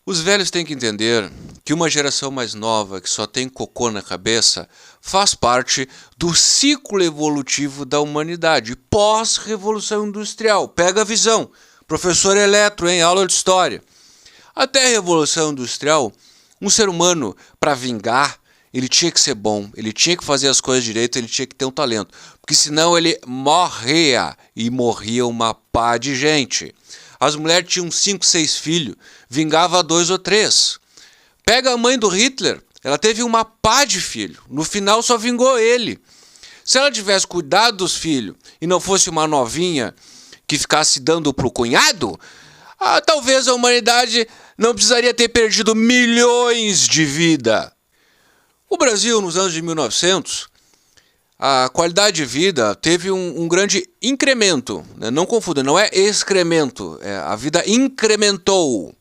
Os velhos têm que entender que uma geração mais nova que só tem cocô na cabeça faz parte do ciclo evolutivo da humanidade pós-revolução industrial. Pega a visão. Professor Eletro, em aula de história. Até a revolução industrial, um ser humano, para vingar, ele tinha que ser bom, ele tinha que fazer as coisas direito, ele tinha que ter um talento. Porque senão ele morria, e morria uma pá de gente. As mulheres tinham 5, 6 filhos, vingava 2 ou 3. Pega a mãe do Hitler, ela teve uma pá de filho, no final só vingou ele. Se ela tivesse cuidado dos filhos e não fosse uma novinha que ficasse dando pro cunhado, talvez a humanidade não precisaria ter perdido milhões de vidas. O Brasil, nos anos de 1900, a qualidade de vida teve um grande incremento. Né? Não confunda, não é excremento, a vida incrementou.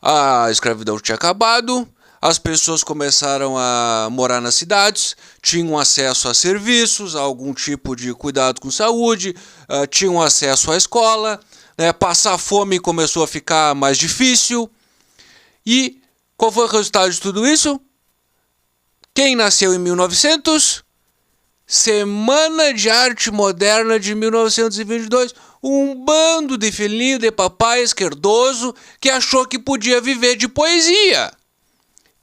A escravidão tinha acabado, as pessoas começaram a morar nas cidades, tinham acesso a serviços, a algum tipo de cuidado com saúde, tinham acesso à escola, né? Passar fome começou a ficar mais difícil. E qual foi o resultado de tudo isso? Quem nasceu em 1900? Semana de Arte Moderna de 1922. Um bando de filhinho de papai esquerdoso que achou que podia viver de poesia.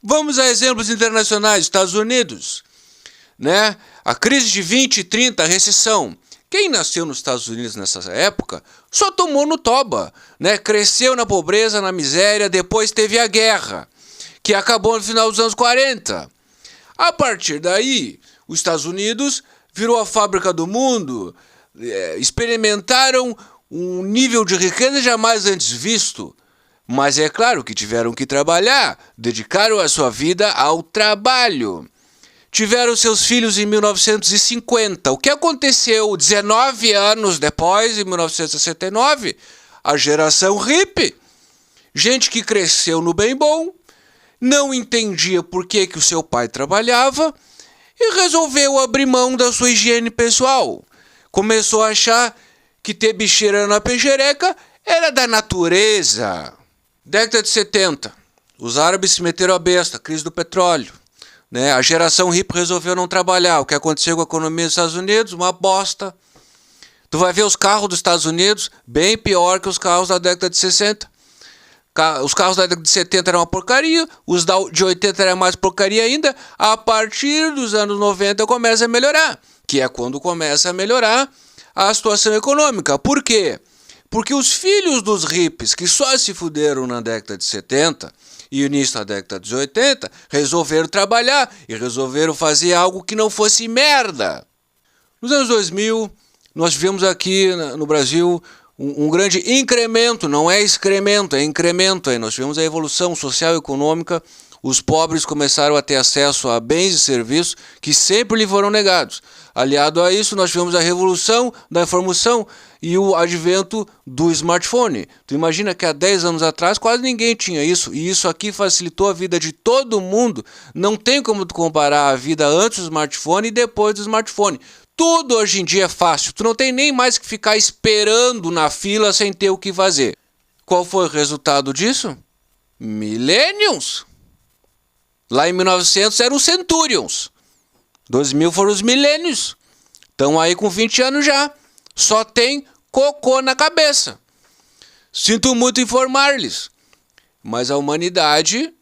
Vamos a exemplos internacionais. Estados Unidos, né? A crise de 20 e 30, a recessão. Quem nasceu nos Estados Unidos nessa época só tomou no toba, né? Cresceu na pobreza, na miséria, depois teve a guerra, que acabou no final dos anos 40. A partir daí, os Estados Unidos virou a fábrica do mundo, experimentaram um nível de riqueza jamais antes visto. Mas é claro que tiveram que trabalhar, dedicaram a sua vida ao trabalho. Tiveram seus filhos em 1950. O que aconteceu 19 anos depois, em 1969? A geração hippie. Gente que cresceu no bem bom, não entendia por que o seu pai trabalhava e resolveu abrir mão da sua higiene pessoal. Começou a achar que ter bicheira na pejereca era da natureza. Década de 70, os árabes se meteram a besta, crise do petróleo. Né? A geração hippie resolveu não trabalhar. O que aconteceu com a economia dos Estados Unidos? Uma bosta. Tu vai ver os carros dos Estados Unidos bem pior que os carros da década de 60. Os carros da década de 70 eram uma porcaria, os de 80 eram mais porcaria ainda. A partir dos anos 90 começa a melhorar, que é quando começa a melhorar a situação econômica. Por quê? Porque os filhos dos hippies, que só se fuderam na década de 70 e início da década de 80, resolveram trabalhar e resolveram fazer algo que não fosse merda. Nos anos 2000, nós vivemos aqui no Brasil um grande incremento, não é excremento, é incremento. Aí nós tivemos a evolução social e econômica, os pobres começaram a ter acesso a bens e serviços que sempre lhe foram negados. Aliado a isso, nós tivemos a revolução da informação e o advento do smartphone. Tu imagina que há 10 anos atrás quase ninguém tinha isso, e isso aqui facilitou a vida de todo mundo. Não tem como tu comparar a vida antes do smartphone e depois do smartphone. Tudo hoje em dia é fácil, tu não tem nem mais que ficar esperando na fila sem ter o que fazer. Qual foi o resultado disso? Millennials. Lá em 1900 eram os Centurions. 2000 foram os milênios. Estão aí com 20 anos já. Só tem cocô na cabeça. Sinto muito informar-lhes. Mas a humanidade,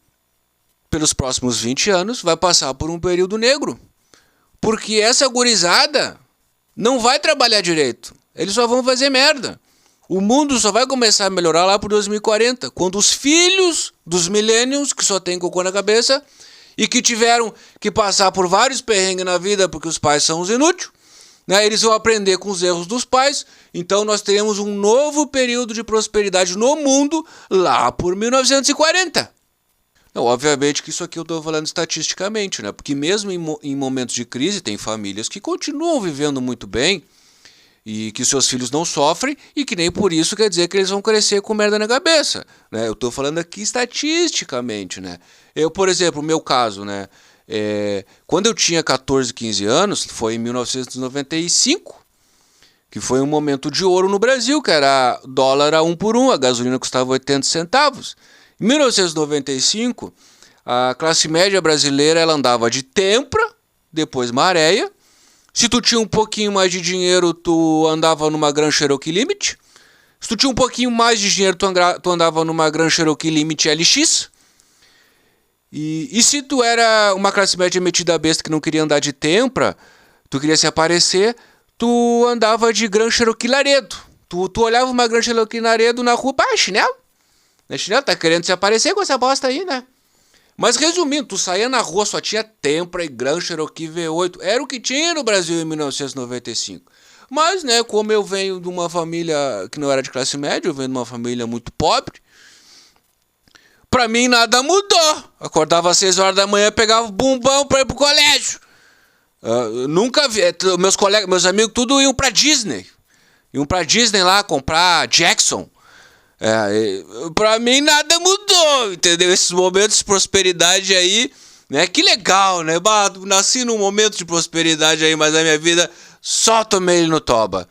pelos próximos 20 anos, vai passar por um período negro. Porque essa gurizada não vai trabalhar direito. Eles só vão fazer merda. O mundo só vai começar a melhorar lá por 2040, quando os filhos dos millennials, que só tem cocô na cabeça, e que tiveram que passar por vários perrengues na vida, porque os pais são os inúteis, né? Eles vão aprender com os erros dos pais. Então nós teremos um novo período de prosperidade no mundo lá por 1940. Não, obviamente que isso aqui eu estou falando estatisticamente, né? Porque mesmo em momentos de crise tem famílias que continuam vivendo muito bem e que seus filhos não sofrem e que nem por isso quer dizer que eles vão crescer com merda na cabeça, né? Eu estou falando aqui estatisticamente, né? Eu, por exemplo, o meu caso, né? Quando eu tinha 14, 15 anos, foi em 1995, que foi um momento de ouro no Brasil, que era dólar a 1 por 1, a gasolina custava 80 centavos. Em 1995, a classe média brasileira ela andava de Tempra, depois Maré. Se tu tinha um pouquinho mais de dinheiro, tu andava numa Grand Cherokee Limit. Se tu tinha um pouquinho mais de dinheiro, tu andava numa Grand Cherokee Limit LX. E se tu era uma classe média metida besta que não queria andar de Tempra, tu queria se aparecer, tu andava de Grand Cherokee Laredo. Tu olhava uma Grand Cherokee Laredo na rua, chinelo. Chinelo, tá querendo se aparecer com essa bosta aí, né? Mas resumindo, tu saía na rua, só tinha Tempra e Grand Cherokee V8. Era o que tinha no Brasil em 1995. Mas, né, como eu venho de uma família que não era de classe média, eu venho de uma família muito pobre, pra mim nada mudou. Acordava às 6 horas da manhã, pegava o bumbão pra ir pro colégio. Nunca vi. Meus amigos tudo iam pra Disney. Iam pra Disney lá comprar Jackson. Pra mim nada mudou, entendeu? Esses momentos de prosperidade aí, né? Que legal, né? Nasci num momento de prosperidade aí, mas a minha vida só tomei ele no toba.